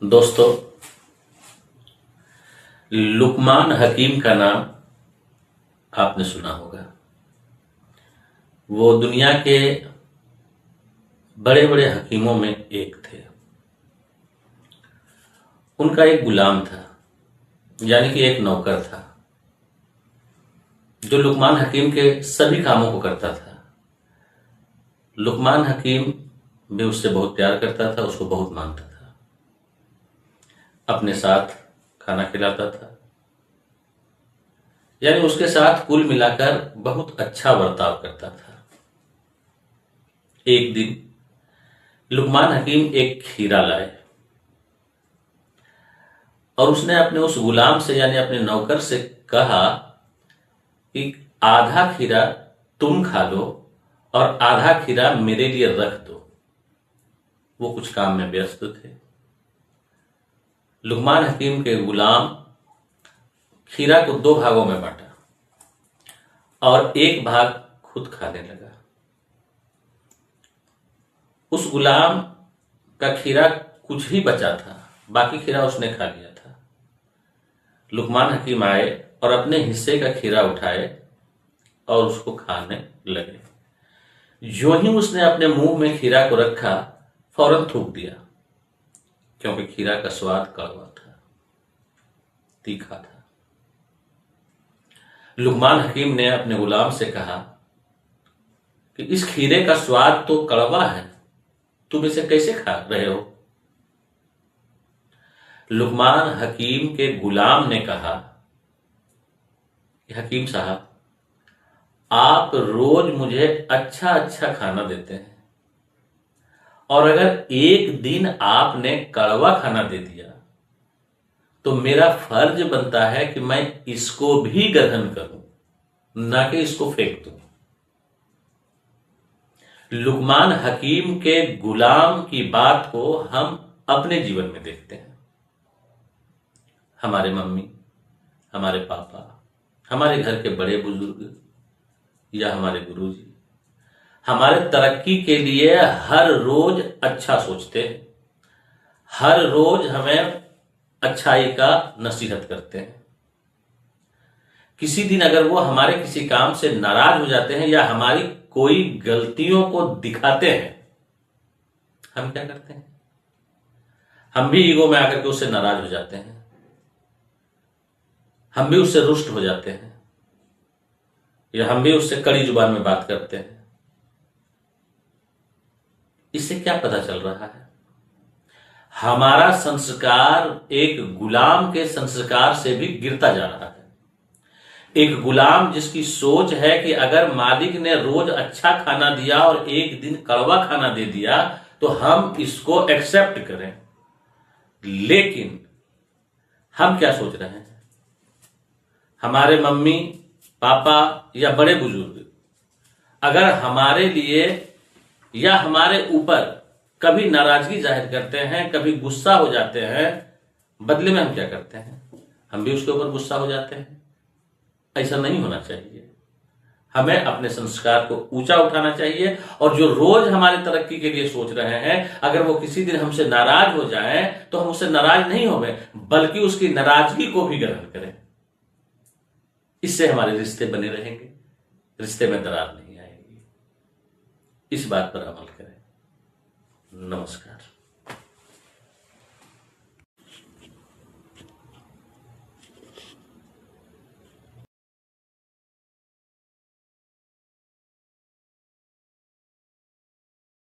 दोस्तों, लुकमान हकीम का नाम आपने सुना होगा। वो दुनिया के बड़े बड़े हकीमों में एक थे। उनका एक गुलाम था, यानी कि एक नौकर था, जो लुकमान हकीम के सभी कामों को करता था। लुकमान हकीम भी उससे बहुत प्यार करता था, उसको बहुत मानता था, अपने साथ खाना खिलाता था, यानी उसके साथ कुल मिलाकर बहुत अच्छा बर्ताव करता था। एक दिन लुकमान हकीम एक खीरा लाए और उसने अपने उस गुलाम से यानी अपने नौकर से कहा कि आधा खीरा तुम खा लो और आधा खीरा मेरे लिए रख दो। वो कुछ काम में व्यस्त थे। लुकमान हकीम के गुलाम खीरा को 2 भागों में बांटा और एक भाग खुद खाने लगा। उस गुलाम का खीरा कुछ ही बचा था, बाकी खीरा उसने खा लिया था। लुकमान हकीम आए और अपने हिस्से का खीरा उठाए और उसको खाने लगे। जो ही उसने अपने मुंह में खीरा को रखा, फौरन थूक दिया, क्योंकि खीरा का स्वाद कड़वा था, तीखा था। लुकमान हकीम ने अपने गुलाम से कहा कि इस खीरे का स्वाद तो कड़वा है, तुम इसे कैसे खा रहे हो? लुकमान हकीम के गुलाम ने कहा कि हकीम साहब, आप रोज मुझे अच्छा अच्छा खाना देते हैं, और अगर एक दिन आपने कड़वा खाना दे दिया तो मेरा फर्ज बनता है कि मैं इसको भी ग्रहण करूं, ना कि इसको फेंक दूं। लुकमान हकीम के गुलाम की बात को हम अपने जीवन में देखते हैं। हमारे मम्मी, हमारे पापा, हमारे घर के बड़े बुजुर्ग या हमारे गुरुजी हमारे तरक्की के लिए हर रोज अच्छा सोचते हैं, हर रोज हमें अच्छाई का नसीहत करते हैं। किसी दिन अगर वो हमारे किसी काम से नाराज हो जाते हैं या हमारी कोई गलतियों को दिखाते हैं, हम क्या करते हैं? हम भी ईगो में आकर के उससे नाराज हो जाते हैं, हम भी उससे रुष्ट हो जाते हैं, या हम भी उससे कड़ी जुबान में बात करते हैं। इससे क्या पता चल रहा है? हमारा संस्कार एक गुलाम के संस्कार से भी गिरता जा रहा है। एक गुलाम जिसकी सोच है कि अगर मालिक ने रोज अच्छा खाना दिया और एक दिन कड़वा खाना दे दिया तो हम इसको एक्सेप्ट करें। लेकिन हम क्या सोच रहे हैं? हमारे मम्मी पापा या बड़े बुजुर्ग अगर हमारे लिए या हमारे ऊपर कभी नाराजगी जाहिर करते हैं, कभी गुस्सा हो जाते हैं, बदले में हम क्या करते हैं? हम भी उसके ऊपर गुस्सा हो जाते हैं। ऐसा नहीं होना चाहिए। हमें अपने संस्कार को ऊंचा उठाना चाहिए, और जो रोज हमारी तरक्की के लिए सोच रहे हैं, अगर वो किसी दिन हमसे नाराज हो जाए तो हम उससे नाराज नहीं होंगे, बल्कि उसकी नाराजगी को भी ग्रहण करें। इससे हमारे रिश्ते बने रहेंगे, रिश्ते में दरार नहीं आएगी। इस बात पर अमल करें। नमस्कार।